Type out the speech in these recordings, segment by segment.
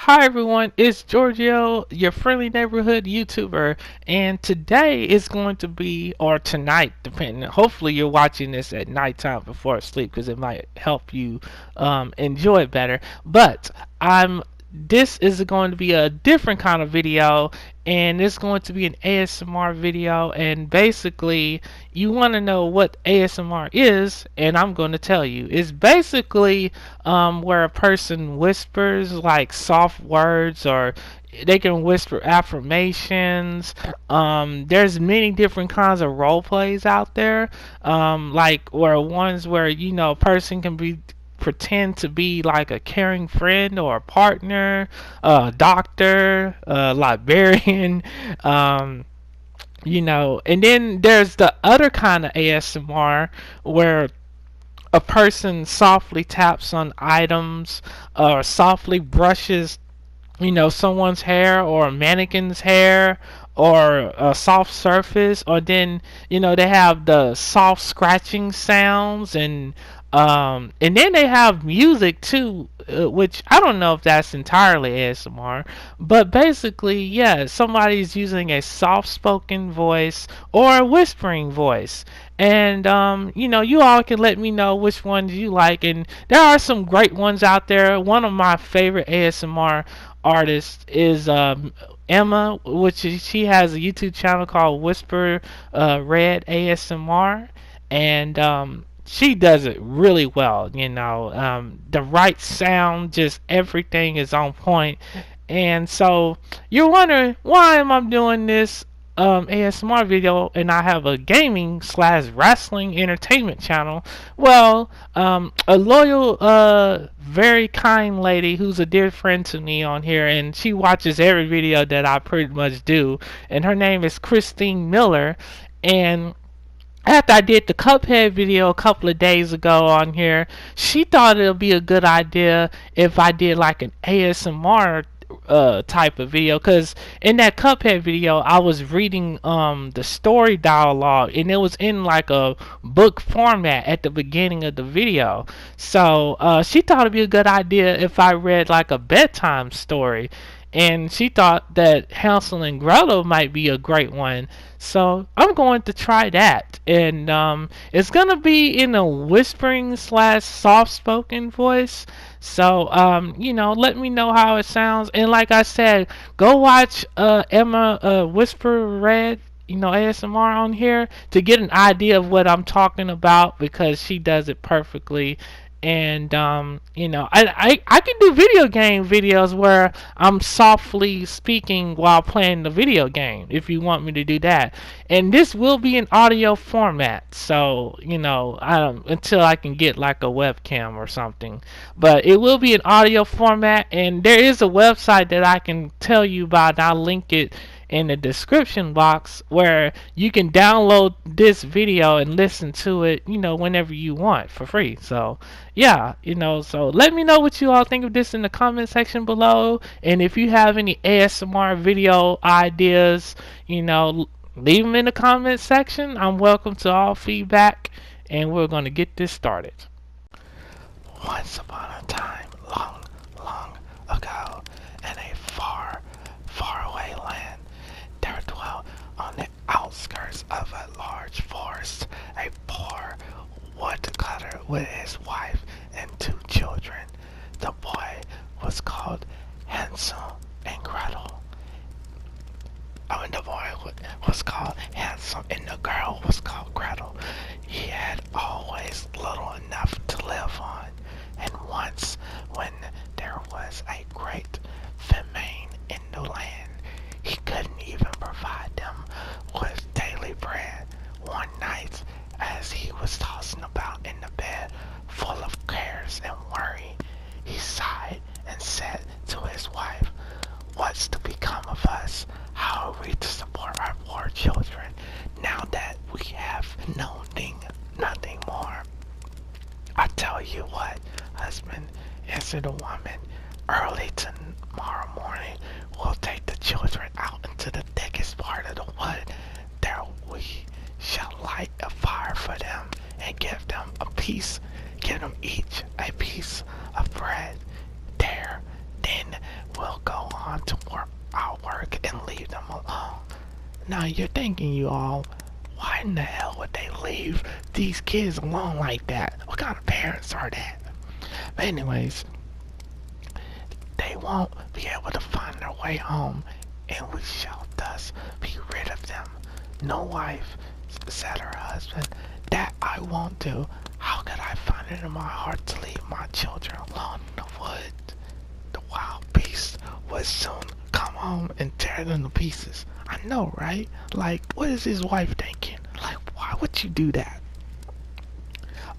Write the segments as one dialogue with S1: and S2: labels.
S1: Hi everyone, it's Giorgio, your friendly neighborhood YouTuber, and today is going to be, or tonight, depending. Hopefully, you're watching this at nighttime before sleep because it might help you enjoy it better. But I'm this is going to be a different kind of video, and it's going to be an ASMR video. And basically, you want to know what ASMR is, and I'm going to tell you. It's basically where a person whispers like soft words, or they can whisper affirmations. There's many different kinds of role plays out there, like where ones where a person can be pretend to be like a caring friend or a partner, a doctor, a librarian, um, and then there's the other kind of ASMR where a person softly taps on items or softly brushes someone's hair or a mannequin's hair or a soft surface, or then they have the soft scratching sounds, and then they have music too, which I don't know if that's entirely ASMR, but basically, yeah, somebody's using a soft spoken voice or a whispering voice. And you all can let me know which ones you like, and there are some great ones out there. One of my favorite ASMR artist is Emma, she has a YouTube channel called Whisper Red ASMR, and she does it really well. The right sound, just everything is on point. And so you're wondering, why am I doing this ASMR video and I have a gaming slash wrestling entertainment channel? Well, a loyal, very kind lady who's a dear friend to me on here, and she watches every video that I pretty much do, and her name is Christine Miller. And after I did the Cuphead video a couple of days ago on here, she thought it would be a good idea if I did like an ASMR type of video, because in that Cuphead video I was reading the story dialogue, and it was in like a book format at the beginning of the video. So she thought it'd be a good idea if I read like a bedtime story, and she thought that Hansel and Gretel might be a great one. So I'm going to try that, and it's gonna be in a whispering slash soft spoken voice. So let me know how it sounds. And like I said, go watch Emma Whisper Red, ASMR on here to get an idea of what I'm talking about, because she does it perfectly. And I can do video game videos where I'm softly speaking while playing the video game if you want me to do that. And this will be in audio format, so until I can get like a webcam or something. But it will be in audio format, and there is a website that I can tell you about, and I'll link it in the description box, where you can download this video and listen to it, whenever you want for free. So yeah, so let me know what you all think of this in the comment section below. And if you have any ASMR video ideas, leave them in the comment section. I'm welcome to all feedback, and we're going to get this started. Once upon a time, long, long ago, in a far, far away land, there dwelt on the outskirts of a large forest a poor woodcutter with his wife and two children. The boy was called Hansel and Gretel. The boy was called Hansel, and the girl was called Gretel. He had always little enough to live on, and once, when there was a great famine in the land, he couldn't even provide them with daily bread. One night, as he was tossing about in the bed, full of cares and worry, he sighed and said to his wife, "What's to become of us? How are we to support our poor children now that we have nothing more?" "I tell you what, husband," answered the woman, "early tomorrow morning we'll take the children out into the thickest part of the wood. There we shall light a fire for them and give them each a piece of bread. Then will go on to our work and leave them alone. Now you're thinking, you all, why in the hell would they leave these kids alone like that? What kind of parents are that? But anyways, they won't be able to find their way home, and we shall thus be rid of them. No, wife, said her husband, that I won't do. How could I find it in my heart to leave my children alone in the wood? The wild beast would soon come home and tear them to pieces. I know, right? Like, what is his wife thinking? Like, why would you do that?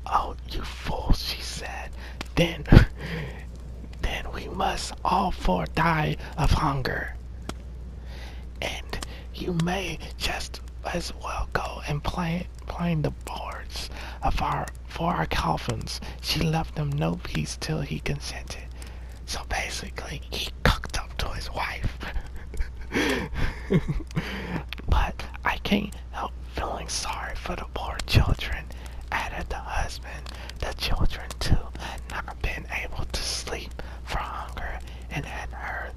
S1: Oh, you fool, she said. Then we must all four die of hunger. And you may just as well go and plane the boards for our coffins. She left them no peace till he consented. So basically, he cooked up to his wife. But I can't help feeling sorry for the poor children, added the husband. The children too had not been able to sleep for hunger, and had heard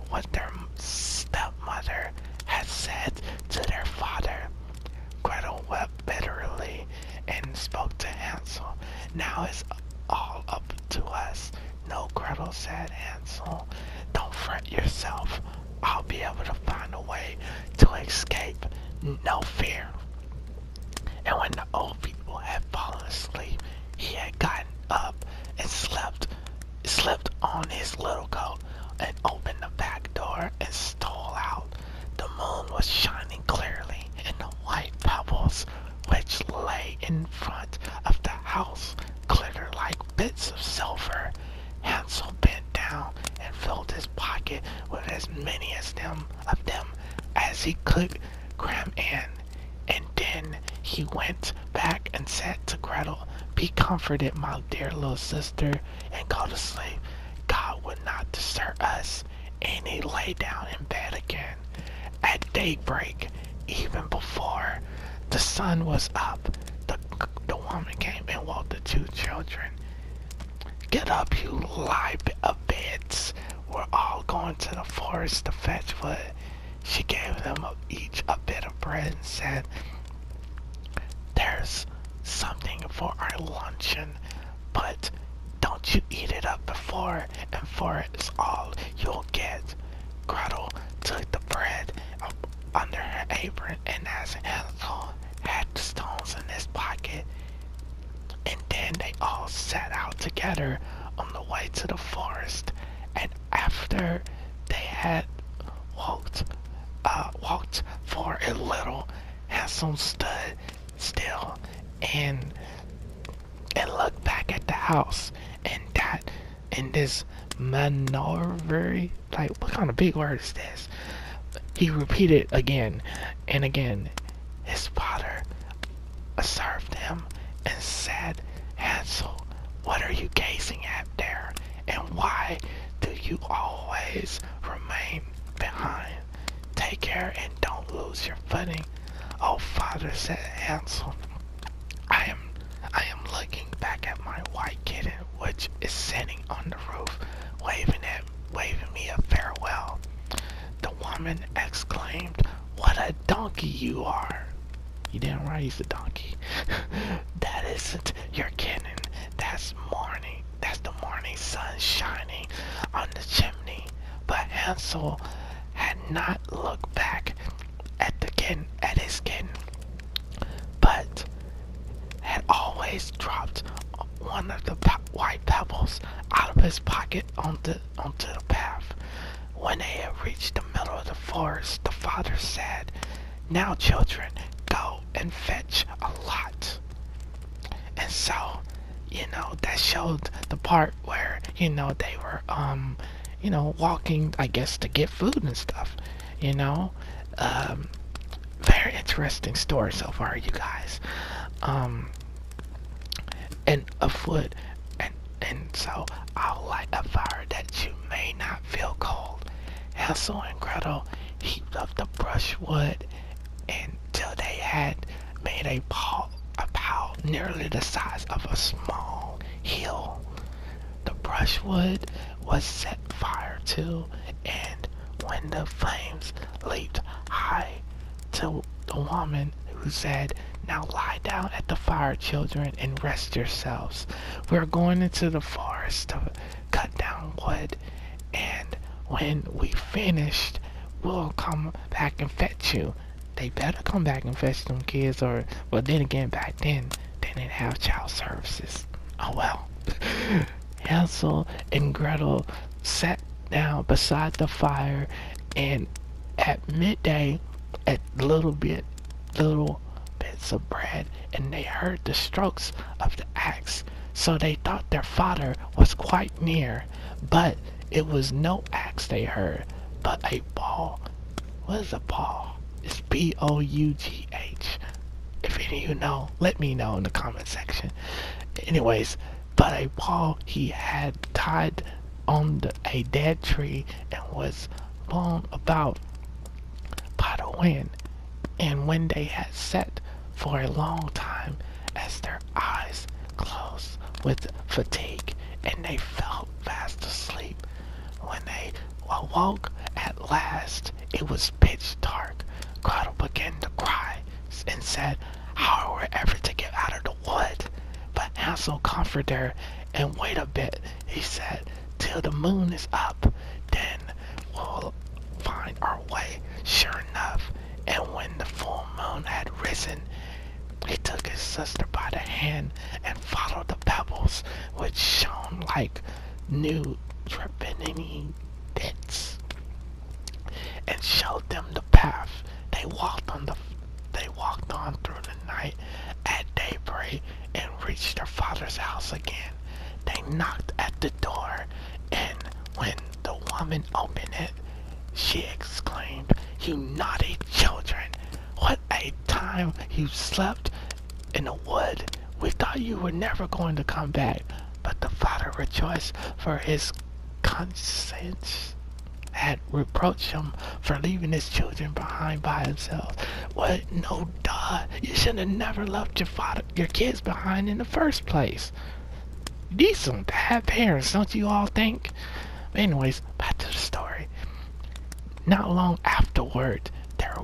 S1: what their stepmother had said to their father. Gretel wept bitterly and spoke to Hansel. Now it's all up to us. No, Gretel, said Hansel. Don't fret yourself. I'll be able to find a way to escape. No fear. And when the old people had fallen asleep, he had gotten up and slipped on his little coat and opened the back door and stole out. The moon was shining clearly, and the white pebbles which lay in front of the house glittered like bits of silver. Hansel bent down and filled his pocket with as many of them as he could cram in, and then he went back and said to Gretel, "Be comforted, my dear little sister, and go to sleep. God would not disturb us." And he lay down in bed again. At daybreak, even before the sun was up, the woman came and woke the two children. "Get up, you lie-a-beds. We're all going to the forest to fetch wood." She gave them each a bit of bread and said, "There's something for our luncheon, but don't you eat it up before, and for it's all you'll get." Gretel took the bread up under her apron, and as Hansel had the stones in his pocket, and then they all set out together on the way to the forest. And after they had walked for a little, Hansel stood still and looked back at the house, and that in this maneuver, like, what kind of big word is this? He repeated again and again. His father observed him and said, "Hansel, what are you gazing at there? And why do you always remain behind? Take care and don't lose your footing." "Oh, father," said Hansel, I am looking back at my white kitten, which is sitting on the roof, waving me a farewell." The woman exclaimed, "What a donkey you are!" "You damn right he's a donkey." "That isn't your kitten. That's the morning sun shining on the chimney." But Hansel had not looked back at his kitten, but had always dropped one of the white pebbles out of his pocket onto the path. When they had reached the middle of the forest, the father said, "Now, children, go and fetch a lot." And so, that showed the part where, they were, walking, I guess, to get food and stuff, Very interesting story so far, you guys. And afoot, and so I'll light a fire that you may not feel cold. Hansel and Gretel heaped up the brushwood until they had made a pile nearly the size of a small hill. The brushwood was set fire to, and when the flames leaped high to the woman who said, "Now lie down at the fire, children, and rest yourselves. We're going into the forest to cut down wood, and when we finished, we'll come back and fetch you." They better come back and fetch them kids, or, well, then again, back then, they didn't have child services. Oh well. Hansel and Gretel sat down beside the fire, and at midday, ate little bits of bread, and they heard the strokes of the axe. So they thought their father was quite near, but it was no axe they heard, but a ball. What is a ball? It's B-O-U-G-H. If any of you know, let me know in the comment section. Anyways, but a ball he had tied on a dead tree and was blown about by the wind. And when they had sat for a long time, as their eyes closed with fatigue, and they fell fast asleep, when they awoke at last, it was pitch dark. Gretel began to cry and said, "How are we ever to get out of the wood?" But Hansel comforted her, and "Wait a bit," he said, "till the moon is up. Then we'll find our way." Sure enough, and when the full moon had risen, he took his sister by the hand and followed the pebbles, which shone like new trepanning bits, and showed them the path. They walked on through the night. At daybreak, and reached their father's house again. They knocked at the door, and when the woman opened it, she exclaimed, "You naughty children! What a time you slept in the wood! We thought you were never going to come back." But the father rejoiced, for his conscience had reproached him for leaving his children behind by himself. What? No, duh. You should have never left your kids behind in the first place. These some bad parents, don't you all think? Anyways, back to the story. Not long afterward, there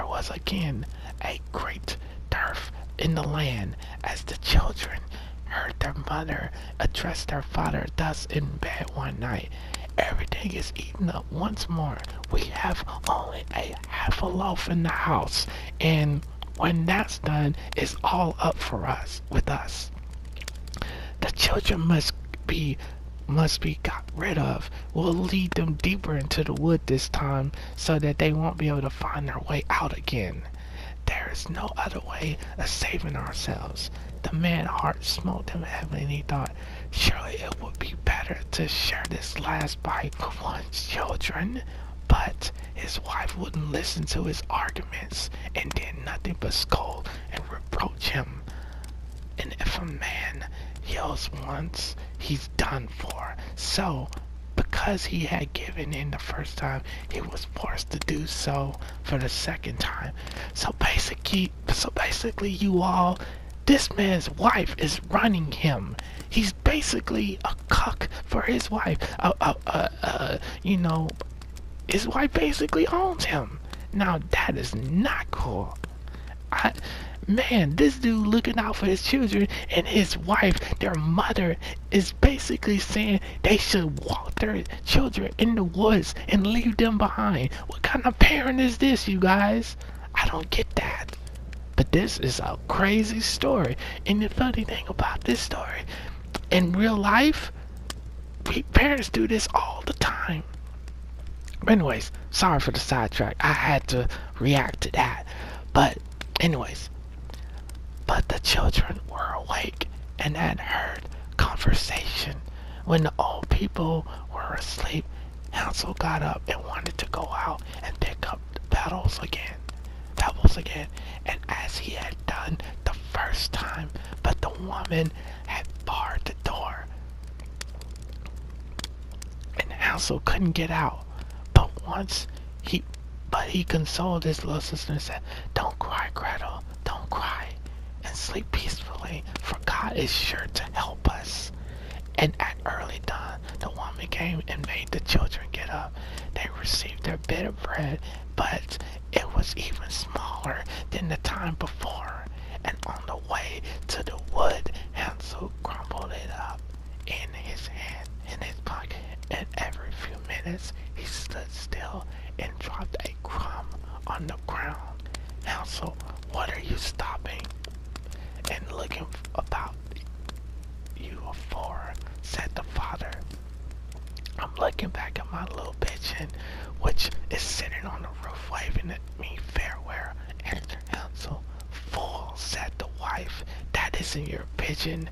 S1: was again a great dearth in the land, as the children heard their mother address their father thus in bed one night. "Everything is eaten up once more. We have only a half a loaf in the house, and when that's done, it's all up for us with us. The children must be got rid of. We'll lead them deeper into the wood this time, so that they won't be able to find their way out again. There is no other way of saving ourselves." The man's heart smote him heavily, and he thought, "Surely it would be better to share this last bite with one's children." But his wife wouldn't listen to his arguments, and did nothing but scold and reproach him. And if a man yells once, he's done for. So, because he had given in the first time, he was forced to do so for the second time. So basically, you all, this man's wife is running him. He's basically a cuck for his wife. His wife basically owns him. Now that is not cool. Man, this dude looking out for his children, and his wife, their mother, is basically saying they should walk their children in the woods and leave them behind. What kind of parent is this, you guys? I don't get that. But this is a crazy story. And the funny thing about this story, in real life, parents do this all the time. But anyways, sorry for the sidetrack. I had to react to that. But the children were awake and had heard conversation. When the old people were asleep, Hansel got up and wanted to go out and pick up the pebbles again. And as he had done the first time, but the woman had barred the door, and Hansel couldn't get out. But he consoled his little sister and said, "Don't cry, Gretel, don't cry, and sleep peacefully, for God is sure to help us." And at early dawn, the woman came and made the children get up. They received their bit of bread, but it was even smaller than the time before. And on the way to the wood, Hansel crumbled it up in his hand, in his pocket, and every few minutes he stood still and dropped a crumb on the ground. Hansel, what are you stopping and looking about you for? Said the father. I'm looking back at my little pigeon, which is sitting on the roof waving at me farewell, answered Hansel. Fool, said the wife, that isn't your pigeon.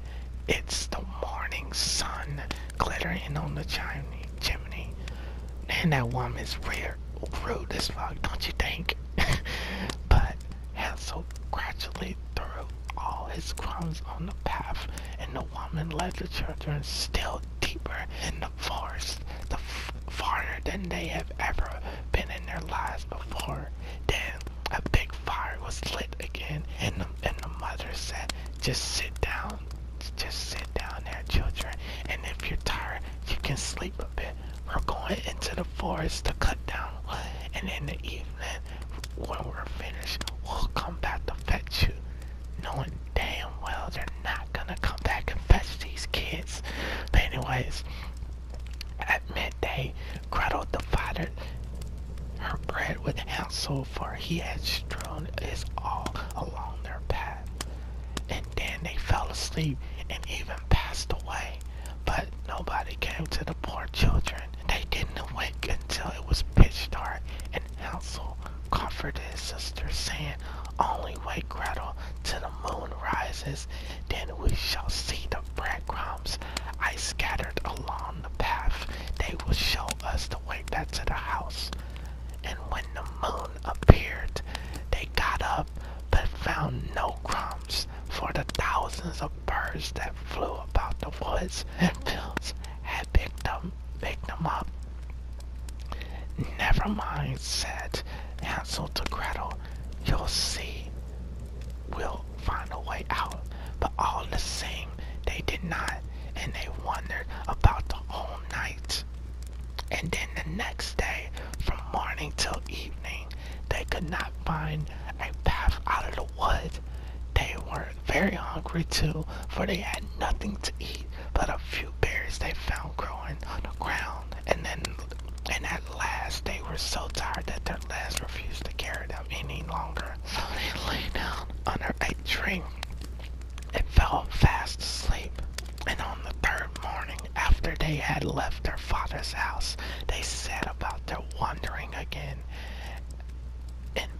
S1: It's the morning sun glittering on the chimney. And that woman's rude as fuck, don't you think? But Hansel gradually threw all his crumbs on the path, and the woman led the children still deeper in the forest, farther than they have ever been in their lives before. Then a big fire was lit again, and the mother said, just sit down there, children, and if you're tired, you can sleep a bit. We're going into the forest to cut down wood, and in the evening, when we're finished, we'll come back to fetch you. Knowing damn well they're not gonna come back and fetch these kids. But anyways, at midday, Gretel divided her bread with Hansel, for he had strewn his all along their path. And then they fell asleep and even passed away. But nobody came to the poor children. They didn't awake until it was pitch dark, and Hansel comforted his sister, saying, only wait, Gretel, till the moon rises, then we shall see the breadcrumbs I scattered along the path. They will show us the way back to the house. And when the moon appeared, they got up, but found no crumbs, for the thousands of birds that flew about the woods and fields had picked them up. Never mind, said Hansel to Gretel. You'll see. We'll find a way out. But all the same, they did not, and they wondered about the whole night. And then the next day, from morning till evening, they could not find a path out of the wood. They were very hungry too, for they had nothing to eat but a few berries they found growing on the ground. And at last they were so tired that their legs refused to carry them any longer. So they lay down under a tree and fell fast asleep. And on the third morning, after they had left their father's house, they set about their wandering again,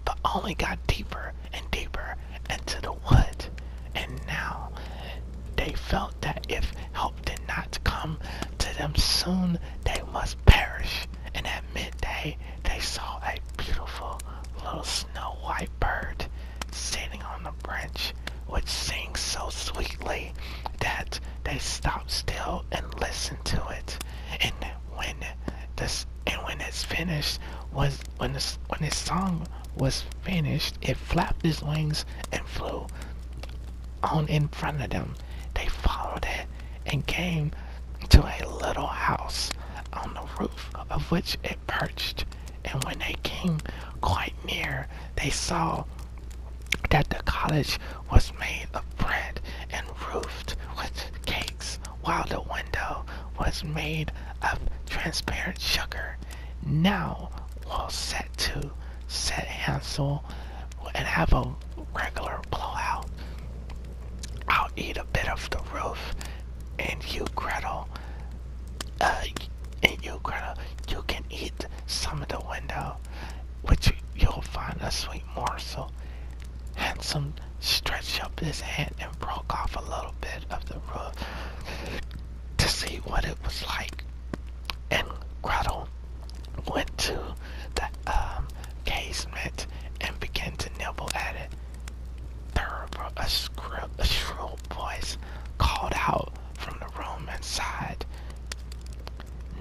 S1: but only got deeper and deeper into the wood. And now they felt that if help did not come to them soon, they must perish. And at midday, they saw a beautiful little snow white bird sitting on the branch, which sings so sweetly that they stopped still and listened to it. And when it's finished, when its song was finished, it flapped its wings and flew on in front of them. They followed it and came to a little house on the roof of which it perched. And when they came quite near, they saw that the cottage was made of bread and roofed with cakes, while the window was made of transparent sugar. Now we'll set to, said Hansel, and have a regular blowout. I'll eat a bit of the roof, and you, Gretel, you can eat some of the window, which you'll find a sweet morsel. Hansel stretched up his hand and broke off a little bit of the roof to see what it was like. And Gretel went to the casement and began to nibble at it. A shrill voice called out from the room inside,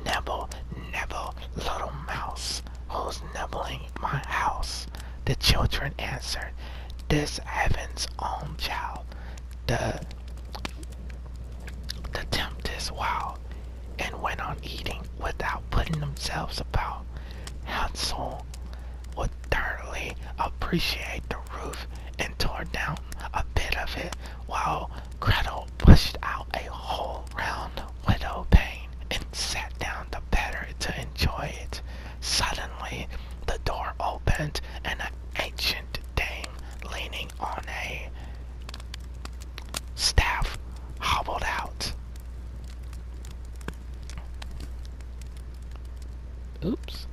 S1: Nibble, nibble, little mouse, who's nibbling my house? The children answered, This heaven's own child, the tempest wild. And and went on eating without putting themselves about. Hansel would thoroughly appreciate the roof and tore down a bit of it, while Gretel pushed out a whole round window pane and sat down the better to enjoy it. Suddenly, the door opened and an ancient dame leaning on a staff hobbled out. Oops.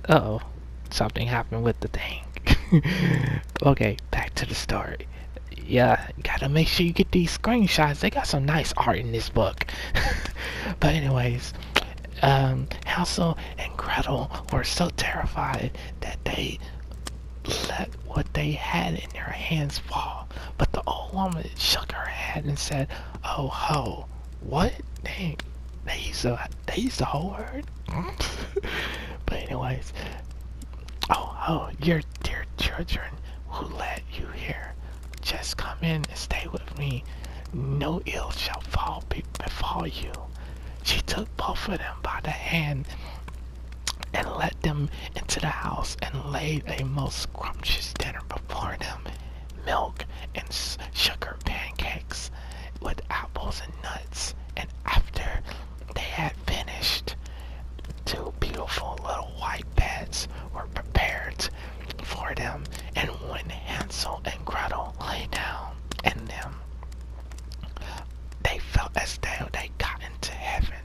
S1: Uh-oh. Something happened with the thing. Okay, back to the story. Yeah, gotta make sure you get these screenshots. They got some nice art in this book. But anyways, Hansel and Gretel were so terrified that they let what they had in their hands fall. But the old woman shook her head and said, "Oh ho, what? They used the whole word." But anyways, oh, your dear children who led you here, just come in and stay with me. No ill shall befall you. She took both of them by the hand and led them into the house and laid a most scrumptious dinner before them. Milk and sugar pancakes with apples and nuts. And after they had finished, 2 beautiful little white beds were prepared for them, and when Hansel and Gretel lay down in them, they felt as though they got into heaven.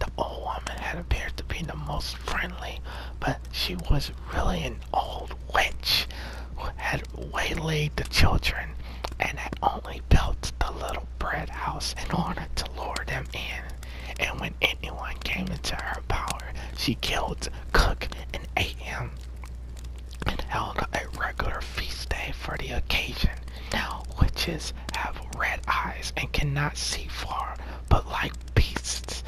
S1: The old woman had appeared to be the most friendly, but she was really an old witch who had waylaid the children and had only built the little bread house in order to lure them in. And when anyone came into her power, she killed, cooked, and ate him, and held a regular feast day for the occasion. Now witches have red eyes and cannot see far, but like beasts,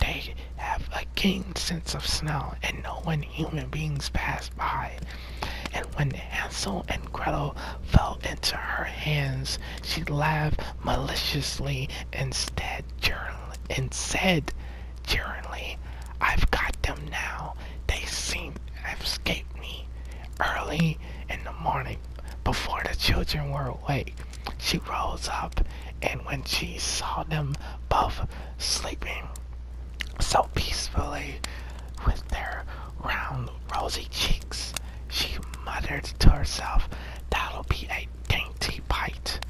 S1: they have a keen sense of smell and know when human beings pass by. And when Hansel and Gretel fell into her hands, she laughed maliciously and said jeeringly, "I've got them now. They seem to have escaped me." Early in the morning, before the children were awake, she rose up, and when she saw them both sleeping so peacefully with their round rosy cheeks, she muttered to herself, "That'll be a dainty bite."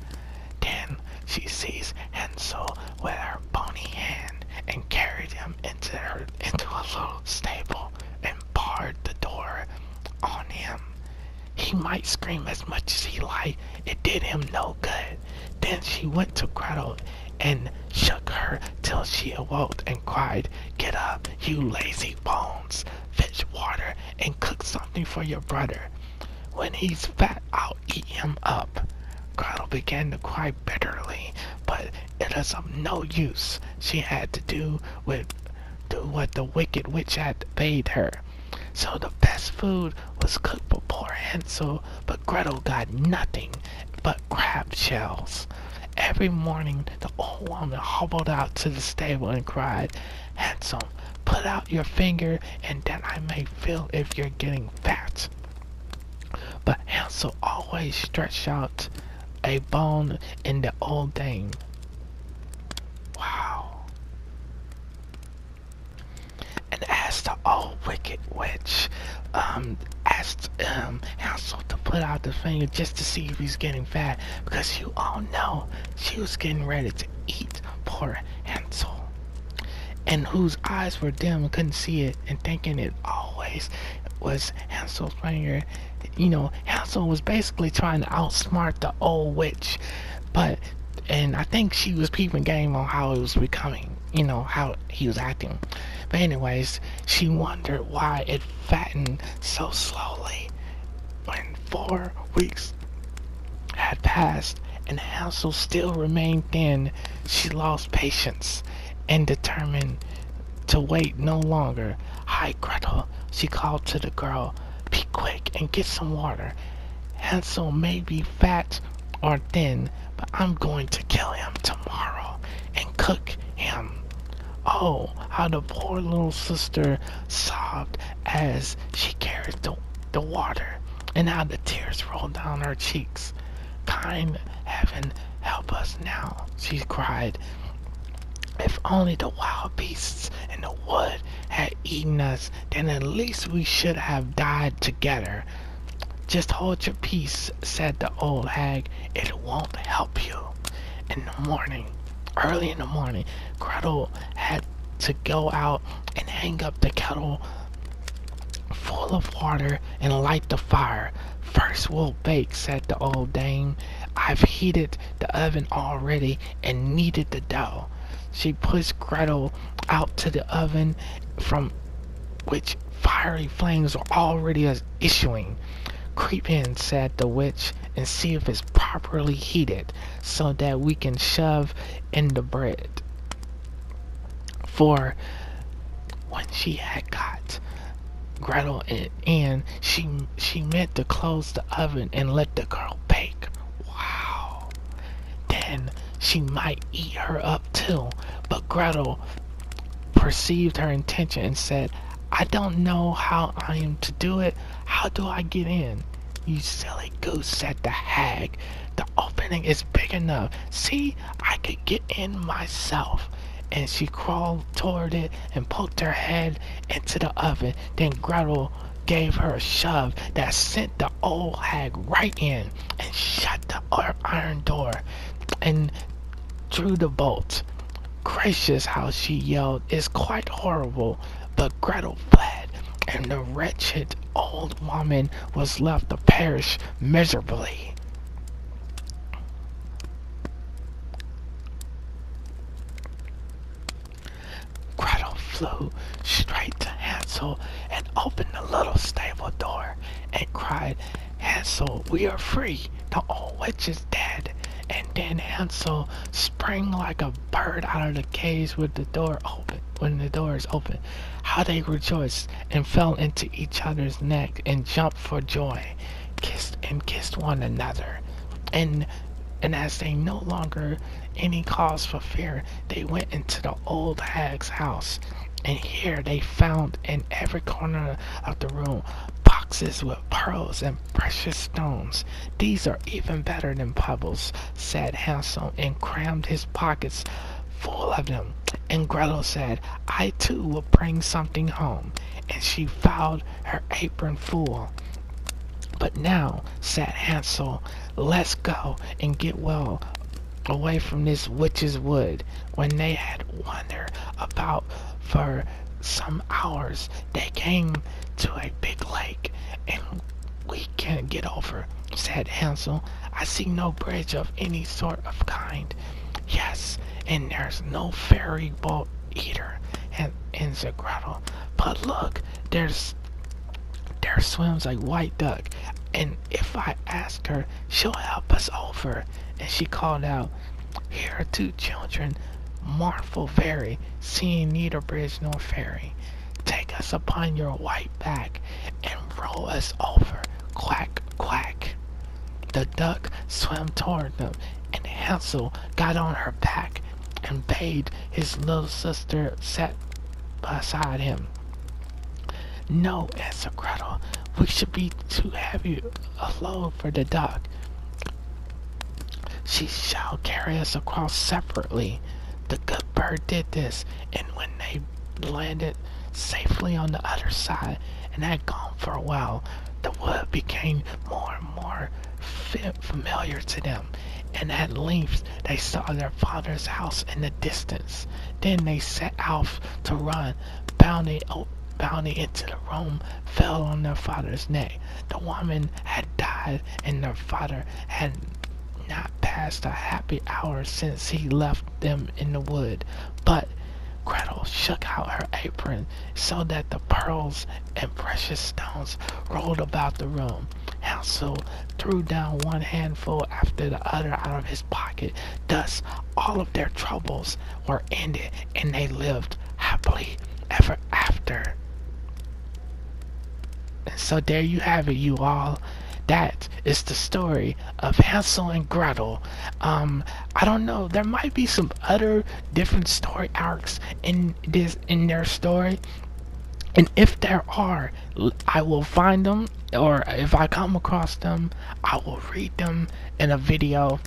S1: Then she seized Hansel with her bony hand and carried him into a little stable and barred the door on him. He might scream as much as he liked, it did him no good. Then she went to Gretel and shook her till she awoke and cried, "Get up, you lazy bones, fetch water and cook something for your brother. When he's fat, I'll eat him up." Gretel began to cry bitterly, but it was of no use. She had to do what the wicked witch had bade her. So the best food was cooked for poor Hansel, but Gretel got nothing but crab shells. Every morning the old woman hobbled out to the stable and cried, "Hansel, put out your finger and that I may feel if you're getting fat." But Hansel always stretched out a bone in the old dame. Wow. And as the old wicked witch asked Hansel to put out the finger just to see if he's getting fat, because you all know she was getting ready to eat poor Hansel, and whose eyes were dim and couldn't see it, and thinking it always was Hansel's finger. Hansel was basically trying to outsmart the old witch, and I think she was peeping game on how it was becoming, how he was acting. But anyways, she wondered why it fattened so slowly. When 4 weeks had passed and Hansel still remained thin, she lost patience and determined to wait no longer. "Hi, Gretel," she called to the girl. "Be quick and get some water. Hansel may be fat or thin, but I'm going to kill him tomorrow and cook him." Oh, how the poor little sister sobbed as she carried the water, and how the tears rolled down her cheeks. Kind heaven, help us now, she cried. If only the wild beasts in the wood had eaten us, then at least we should have died together. Just hold your peace, said the old hag. It won't help you. In the morning, early in the morning, Gretel had to go out and hang up the kettle full of water and light the fire. First we'll bake, said the old dame. I've heated the oven already and kneaded the dough. She pushed Gretel out to the oven from which fiery flames were already issuing. Creep in, said the witch, and see if it's properly heated so that we can shove in the bread. For when she had got Gretel in, she meant to close the oven and let the girl bake. Wow. Then she might eat her up too. But Gretel perceived her intention and said, I don't know how I am to do it. How do I get in? You silly goose, said the hag. The opening is big enough. See, I could get in myself. And she crawled toward it and poked her head into the oven. Then Gretel gave her a shove that sent the old hag right in and shut the iron door and drew the bolt. Gracious, how she yelled, is quite horrible. But Gretel fled, and the wretched old woman was left to perish miserably. Gretel flew straight to Hansel and opened the little stable door and cried, Hansel, we are free. The old witch is dead. And then Hansel sprang like a bird out of the cage with the door open. When the door is open, how they rejoiced and fell into each other's neck and jumped for joy, kissed one another, and as they no longer any cause for fear, they went into the old hag's house, and here they found in every corner of the room boxes with pearls and precious stones. These are even better than pebbles, said Hansel, and crammed his pockets full of them. And Gretel said, I too will bring something home, and she fouled her apron full. But now, said Hansel, let's go and get well away from this witch's wood. When they had wandered about for some hours, they came to a big lake, and we can't get over, said Hansel. I see no bridge of any sort of kind. Yes, and there's no ferry boat either, answered Gretel. But look, there swims a white duck, and if I ask her, she'll help us over. And she called out, here are two children, mournful very, seeing neither bridge nor ferry. Take us upon your white back, and roll us over, quack, quack. The duck swam toward them, and Hansel got on her back, and bade his little sister sit beside him. No, answered Gretel, we should be too heavy a load for the duck. She shall carry us across separately. The good bird did this, and when they landed safely on the other side and had gone for a while, the wood became more and more familiar to them, and at length they saw their father's house in the distance. Then they set out to run, bounding into the room, fell on their father's neck. The woman had died, and their father had not passed a happy hour since he left them in the wood. But Gretel shook out her apron so that the pearls and precious stones rolled about the room. Hansel threw down one handful after the other out of his pocket. Thus all of their troubles were ended, and they lived happily ever after. And so there you have it, you all. that is the story of Hansel and Gretel. I don't know. There might be some other different story arcs in their story, and if there are, I will find them, or if I come across them, I will read them in a video.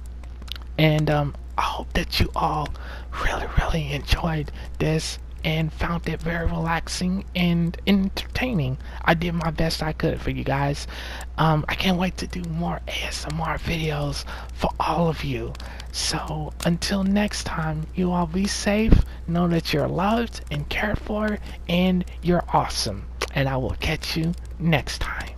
S1: And I hope that you all really enjoyed this and found it very relaxing and entertaining. I did my best I could for you guys. I can't wait to do more ASMR videos for all of you. So until next time, you all be safe. Know that you're loved and cared for, and you're awesome. And I will catch you next time.